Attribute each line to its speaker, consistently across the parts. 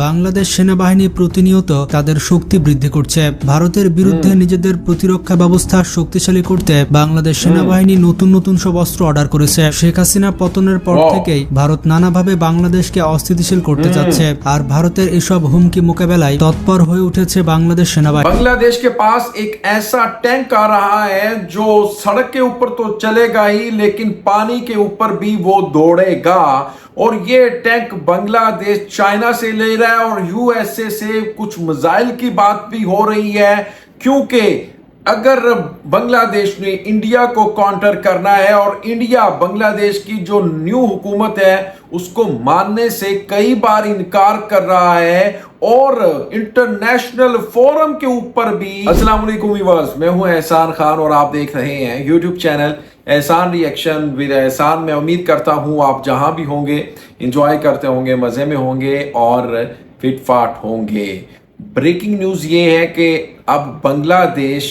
Speaker 1: বাংলাদেশ সেনাবাহিনী প্রতিনিয়ত তাদের শক্তি বৃদ্ধি করছে। ভারতের বিরুদ্ধে নিজেদের প্রতিরক্ষা ব্যবস্থা শক্তিশালী করতে বাংলাদেশ সেনাবাহিনী নতুন নতুন সব অস্ত্র অর্ডার করেছে। শেখ হাসিনা পতনের পর থেকেই ভারত নানাভাবে বাংলাদেশকে অস্থিতিশীল করতে যাচ্ছে, আর ভারতের এসব হুমকি মোকাবেলায় তৎপর হয়ে উঠেছে বাংলাদেশ সেনাবাহিনী।
Speaker 2: बांग्लादेश के पास एक ऐसा टैंक आ रहा है जो सड़क के ऊपर तो चलेगा ही, लेकिन पानी के ऊपर भी वो दौड़ेगा। और ये टैंक बांग्लादेश चाइना से ले रहा है और यूएसए से कुछ मिसाइल की बात भी हो रही है, क्योंकि अगर बांग्लादेश ने इंडिया को काउंटर करना है और इंडिया बांग्लादेश की जो न्यू हुकूमत है उसको मानने से कई बार इनकार कर रहा है और इंटरनेशनल फोरम के ऊपर भी। अस्सलाम वालेकुम व्यूअर्स, मैं हूं एहसान खान और आप देख रहे हैं यूट्यूब चैनल एहसान रिएक्शन विद एहसान। मैं उम्मीद करता हूं आप जहां भी होंगे एंजॉय करते होंगे, मजे में होंगे और फिट फाट होंगे। ब्रेकिंग न्यूज ये है कि अब बांग्लादेश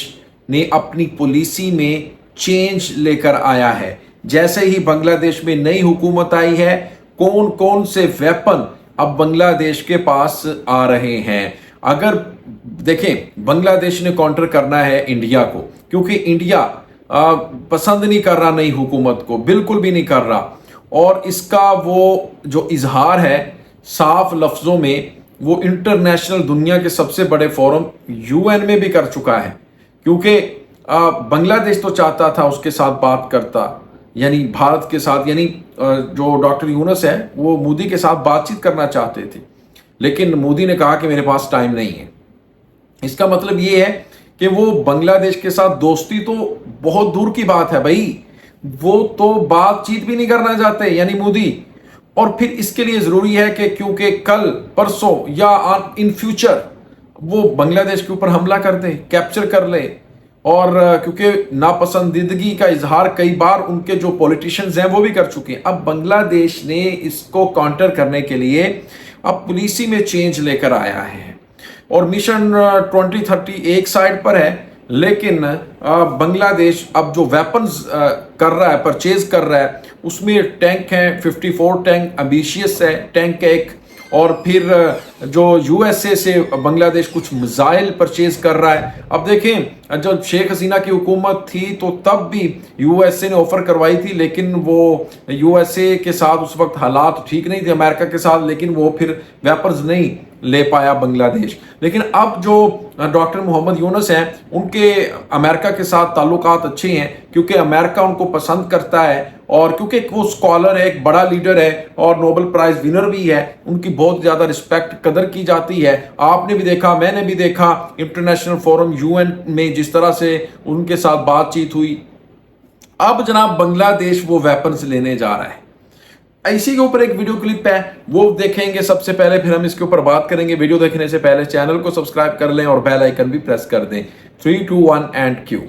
Speaker 2: ने अपनी पॉलिसी में चेंज लेकर आया है। जैसे ही बांग्लादेश में नई हुकूमत आई है, कौन कौन से वेपन अब बांग्लादेश के पास आ रहे हैं। अगर देखें, बांग्लादेश ने काउंटर करना है इंडिया को, क्योंकि इंडिया पसंद नहीं कर रहा नई हुकूमत को, बिल्कुल भी नहीं कर रहा। और इसका वो जो इजहार है साफ लफ्जों में, वो इंटरनेशनल दुनिया के सबसे बड़े फोरम यूएन में भी कर चुका है। क्योंकि बांग्लादेश तो चाहता था उसके साथ बात करता, यानी भारत के साथ, यानी जो डॉक्टर यूनुस है वो मोदी के साथ बातचीत करना चाहते थे, लेकिन मोदी ने कहा कि मेरे पास टाइम नहीं है। इसका मतलब ये है कि वो बांग्लादेश के साथ दोस्ती तो बहुत दूर की बात है भाई, वो तो बातचीत भी नहीं करना चाहते, यानी मोदी। और फिर इसके लिए जरूरी है कि क्योंकि कल परसों या इन फ्यूचर वो बांग्लादेश के ऊपर हमला कर दे, कैप्चर कर ले। और क्योंकि नापसंदीदगी का इजहार कई बार उनके जो पॉलिटिशियंस हैं वो भी कर चुके हैं। अब बांग्लादेश ने इसको काउंटर करने के लिए अब पॉलिसी में चेंज लेकर आया है और मिशन 2030 एक साइड पर है, लेकिन बांग्लादेश अब जो वेपन्स कर रहा है, परचेज कर रहा है, उसमें टैंक हैं 54 टैंक, एम्बिशियस है टैंक एक, और फिर जो यूएसए से बांग्लादेश कुछ मिसाइल परचेज कर रहा है। अब देखें, जब शेख हसीना की हुकूमत थी तो तब भी यूएसए ने ऑफर करवाई थी, लेकिन वो यूएसए के साथ उस वक्त हालात ठीक नहीं थे अमेरिका के साथ, लेकिन वो फिर वेपन्स नहीं ले पाया बांग्लादेश। लेकिन अब जो डॉक्टर मोहम्मद यूनुस हैं उनके अमेरिका के साथ ताल्लुकात अच्छे हैं, क्योंकि अमेरिका उनको पसंद करता है और क्योंकि वो स्कॉलर है, एक बड़ा लीडर है और नोबेल प्राइज विनर भी है, उनकी बहुत ज़्यादा रिस्पेक्ट कदर की जाती है। आपने भी देखा, मैंने भी देखा इंटरनेशनल फोरम यूएन में जिस तरह से उनके साथ बातचीत हुई। अब जनाब बांग्लादेश वो वेपन्स लेने जा रहा है। इसी के ऊपर एक वीडियो क्लिप है, वो देखेंगे सबसे पहले, फिर हम इसके ऊपर बात करेंगे। वीडियो देखने से पहले चैनल को सब्सक्राइब कर लें और बेल आइकन भी प्रेस कर दें। 3, 2, 1 एंड क्यू।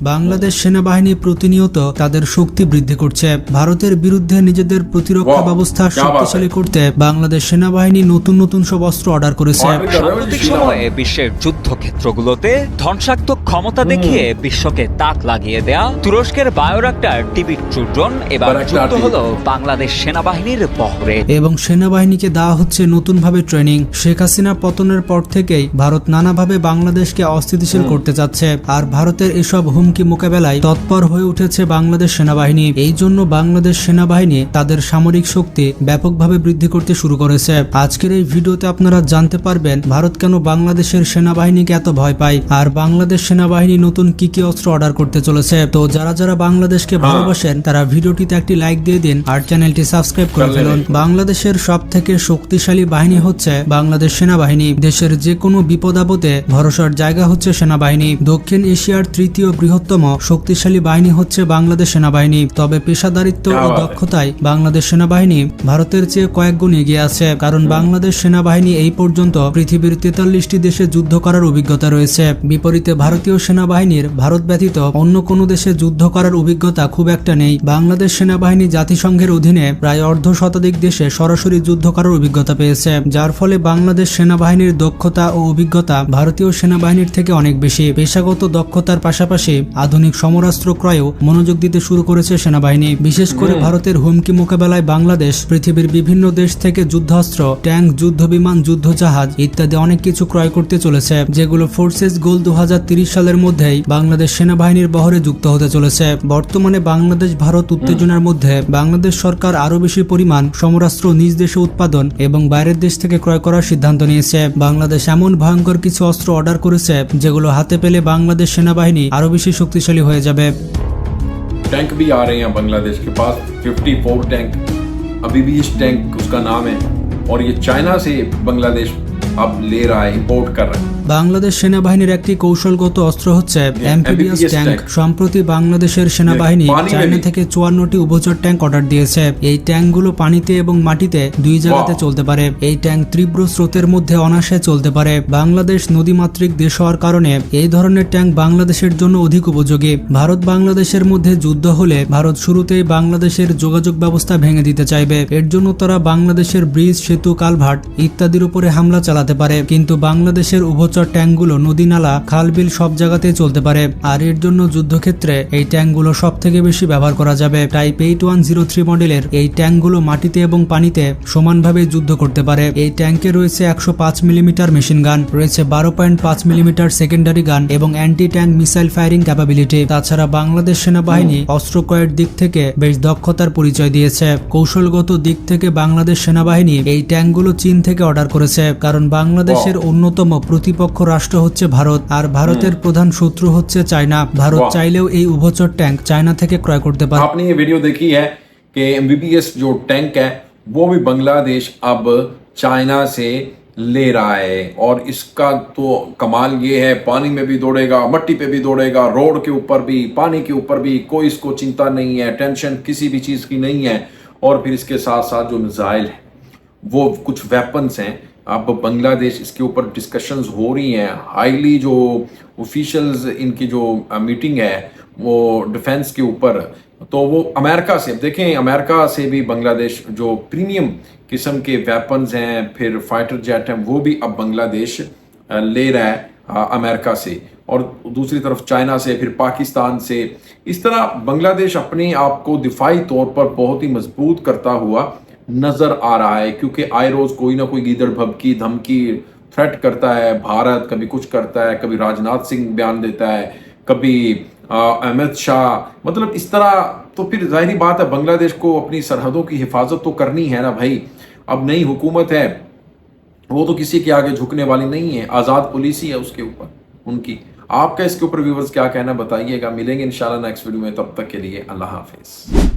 Speaker 1: বাংলাদেশ সেনাবাহিনী প্রতিনিয়ত তাদের শক্তি বৃদ্ধি করছে। ভারতের বিরুদ্ধে নিজেদের প্রতিরক্ষা ব্যবস্থা শক্তিশালী করতে বাংলাদেশ সেনাবাহিনী নতুন নতুন সব অস্ত্র অর্ডার করেছে।
Speaker 3: সাম্প্রতিক সময়ে বিশ্বের যুদ্ধক্ষেত্রগুলোতে ধ্বংসাত্মক ক্ষমতা দেখিয়ে বিশ্বকে তাক লাগিয়ে দেয়া তুরস্কের বায়োরাক্টার টিবি ট্রুড্রন এবার যুক্ত হলো বাংলাদেশ সেনাবাহিনীর বহরে, এবং
Speaker 1: সেনাবাহিনীকে দেওয়া হচ্ছে নতুনভাবে ট্রেনিং। শেখ হাসিনা পতনের পর থেকেই ভারত নানাভাবে বাংলাদেশকে অস্থিতিশীল করতে যাচ্ছে, আর ভারতের এসব হুমকি মোকাবেলায় তৎপর হয়ে উঠেছে বাংলাদেশ সেনাবাহিনী। এই জন্য বাংলাদেশ সেনাবাহিনী তাদের সামরিক শক্তি ব্যাপকভাবে বৃদ্ধি করতে শুরু করেছে। আজকের এই ভিডিওতে আপনারা জানতে পারবেন ভারত কেন বাংলাদেশের সেনাবাহিনীকে এত ভয় পায়, আর বাংলাদেশ সেনাবাহিনী নতুন কি কি অস্ত্র অর্ডার করতে চলেছে। তো যারা যারা বাংলাদেশকে ভালোবাসেন তারা ভিডিওটিতে একটি লাইক দিয়ে দিন আর চ্যানেলটি সাবস্ক্রাইব করে ফেলুন। বাংলাদেশের সব থেকে শক্তিশালী বাহিনী হচ্ছে বাংলাদেশ সেনাবাহিনী। দেশের যে কোনো বিপদ আপদে ভরসার জায়গা হচ্ছে সেনাবাহিনী। দক্ষিণ এশিয়ার তৃতীয় বৃহত্তম বৃহত্তম শক্তিশালী বাহিনী হচ্ছে বাংলাদেশ সেনাবাহিনী। তবে পেশাদারিত্ব ও দক্ষতায় বাংলাদেশ সেনাবাহিনী ভারতের চেয়ে কয়েক গুণ এগিয়ে আছে, কারণ বাংলাদেশ সেনাবাহিনী এই পর্যন্ত পৃথিবীর 43টি দেশে যুদ্ধ করার অভিজ্ঞতা রয়েছে। বিপরীতে ভারতীয় সেনাবাহিনীর ভারত ব্যতীত অন্য কোনো দেশে যুদ্ধ করার অভিজ্ঞতা খুব একটা নেই। বাংলাদেশ সেনাবাহিনী জাতিসংঘের অধীনে প্রায় অর্ধশতাধিক দেশে সরাসরি যুদ্ধ করার অভিজ্ঞতা পেয়েছে, যার ফলে বাংলাদেশ সেনাবাহিনীর দক্ষতা ও অভিজ্ঞতা ভারতীয় সেনাবাহিনীর থেকে অনেক বেশি। পেশাগত দক্ষতার পাশাপাশি আধুনিক সমরাস্ত্র ক্রয়েও মনোযোগ দিতে শুরু করেছে সেনাবাহিনী। বিশেষ করে ভারতের হুমকি মোকাবেলায় বাংলাদেশ পৃথিবীর বিভিন্ন দেশ থেকে যুদ্ধাস্ত্র, ট্যাঙ্ক, যুদ্ধবিমান, যুদ্ধজাহাজ ইত্যাদি অনেক কিছু ক্রয় করতে চলেছে, যেগুলো ফোর্সেস গোল 2030 সালের মধ্যেই বাংলাদেশ সেনাবাহিনীর বহরে যুক্ত হতে চলেছে। বর্তমানে বাংলাদেশ ভারত উত্তেজনার মধ্যে বাংলাদেশ সরকার আরো বেশি পরিমাণ সমরাস্ত্র নিজ দেশে উৎপাদন এবং বাইরের দেশ থেকে ক্রয় করার সিদ্ধান্ত নিয়েছে। বাংলাদেশ এমন ভয়ঙ্কর কিছু অস্ত্র অর্ডার করেছে যেগুলো হাতে পেলে বাংলাদেশ সেনাবাহিনী আরো বেশি শক্তিশালী হয়ে যাবে।
Speaker 2: टैंक भी आ रहे हैं बांग्लादेश के पास, 54 टैंक। अभी भी इस टैंक उसका नाम है और ये चाइना से बांग्लादेश अब ले रहा है, इंपोर्ट कर रहा है।
Speaker 1: বাংলাদেশ সেনাবাহিনীর একটি কৌশলগত অস্ত্র হচ্ছে অ্যাম্ফিবিয়াস ট্যাঙ্ক। সম্প্রতি বাংলাদেশের সেনাবাহিনী চায়না থেকে 54টি উভচর ট্যাঙ্ক অর্ডার দিয়েছে। এই ট্যাঙ্কগুলো পানিতে এবং মাটিতে দুই জায়গাতে চলতে পারে। এই ট্যাঙ্ক তীব্র স্রোতের মধ্যে অনায়াসে চলতে পারে। বাংলাদেশ নদীমাতৃক দেশ হওয়ার কারণে এই ধরনের ট্যাঙ্ক বাংলাদেশের জন্য অধিক উপযোগী। ভারত বাংলাদেশের মধ্যে যুদ্ধ হলে ভারত শুরুতেই বাংলাদেশের যোগাযোগ ব্যবস্থা ভেঙে দিতে চাইবে। এর জন্য তারা বাংলাদেশের ব্রিজ, সেতু, কালভার্ট ইত্যাদির উপরে হামলা চালাতে পারে। কিন্তু বাংলাদেশের উভচর ট্যাঙ্কগুলো নদী, নালা, খাল, বিল সব জায়গাতেই চলতে পারে। আর এর জন্য যুদ্ধক্ষেত্রে এই ট্যাঙ্কগুলো সব থেকে বেশি ব্যবহার করা যাবে। টাইপ 8103 মডেলের এই ট্যাঙ্কগুলো মাটিতে এবং পানিতে সমানভাবে যুদ্ধ করতে পারে। এই ট্যাঙ্কে রয়েছে 105 মিলিমিটার মেশিন গান, রয়েছে 12.5 মিলিমিটার সেকেন্ডারি গান এবং anti tank missile firing capability. তাছাড়া বাংলাদেশ সেনাবাহিনী অস্ত্র ক্রয়ের দিক থেকে বেশ দক্ষতার পরিচয় দিয়েছে। কৌশলগত দিক থেকে বাংলাদেশ সেনাবাহিনী এই ট্যাঙ্কগুলো চীন থেকে অর্ডার করেছে, কারণ বাংলাদেশের অন্যতম প্রতিপক্ষ রাষ্ট্র হচ্ছে ভারত, আর ভারতের প্রধান শত্রু হচ্ছে চায়না। ভারত চাইলেও এই উভচর ট্যাঙ্ক চায়না থেকে ক্রয় করতে পারে।
Speaker 2: आपने ये वीडियो देखी है कि एमबीबीएस जो टैंक है वो भी बांग्लादेश अब चाइना से ले रहा है, और इसका तो कमाल ये है, पानी में भी दौड़ेगा, मट्टी पे भी दौड़ेगा, रोड के ऊपर भी, पानी के ऊपर भी, कोई इसको चिंता नहीं है, टेंशन किसी भी चीज़ की नहीं है। और फिर इसके साथ साथ जो मिसाइल है, वो कुछ वेपन्स हैं। अब बांग्लादेश इसके ऊपर डिस्कशंस हो रही हैं, हाईली जो ऑफिशियल्स इनकी जो मीटिंग है वो डिफेंस के ऊपर, तो वो अमेरिका से, देखें अमेरिका से भी बांग्लादेश जो प्रीमियम किस्म के वेपन्स हैं, फिर फाइटर जेट हैं, वो भी अब बांग्लादेश ले रहा है अमेरिका से, और दूसरी तरफ चाइना से, फिर पाकिस्तान से। इस तरह बांग्लादेश अपने आप को दिफाई तौर पर बहुत ही मजबूत करता हुआ नजर आ रहा है, क्योंकि आए रोज कोई ना कोई गीदड़ भभकी धमकी थ्रेट करता है भारत, कभी कुछ करता है, कभी राजनाथ सिंह बयान देता है, कभी अमित शाह, मतलब इस तरह। तो फिर जाहिर बात है बांग्लादेश को अपनी सरहदों की हिफाजत तो करनी है ना भाई। अब नई हुकूमत है, वो तो किसी के आगे झुकने वाली नहीं है, आज़ाद पुलिस ही है उसके ऊपर उनकी। आपका इसके ऊपर व्यूवर्स क्या कहना बताइएगा। मिलेंगे इंशाल्लाह नेक्स्ट वीडियो में, तब तक के लिए अल्लाह हाफिज।